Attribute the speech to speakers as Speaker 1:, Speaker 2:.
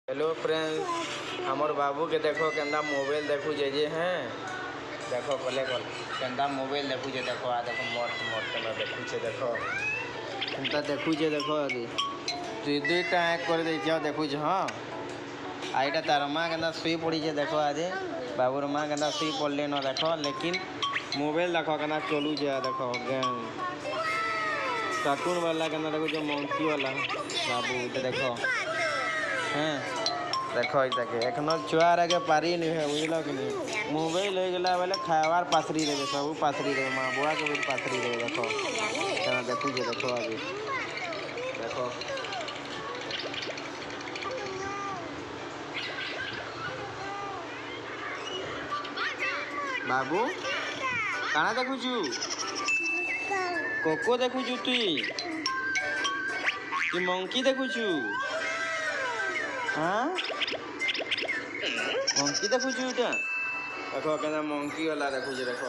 Speaker 1: hello friends हमर बाबू के देखो केंदा मोबाइल देखु जे हैं देखो कले कल केंदा मोबाइल देखु जे देखो आ देखो मस्त मस्त में देखु छे देखो केंता देखु जे देखो अरे दुई दुईटा आँख कर दे जाओ देखु जे हाँ आईटा तार माँ केंदा सुई पड़ी जे देखो आदे बाबूर माँ केंदा सुई पड़ले न देखो लेकिन मोबाइल देखो केंदा चलू जे देखो गेम कार्टून वाला केंदा देखो जो मंकी वाला बाबू इधर देखो हैं देखो इतके एखन छुआर आगे पारी नहीं है बुझल कि नहीं मोबाइल हो गला बेले खावार पाथरी देवे सब पाथरी देवे माँ बुआ के भी पाथरी देवे देखो केना देखू जे देखो अभी देखो बाबू काना देखुचु कोको देखुचु तु मंकी देखुचु हाँ मंकी देखुचु इटा देखो केना मंकी वाला देखु जे देखो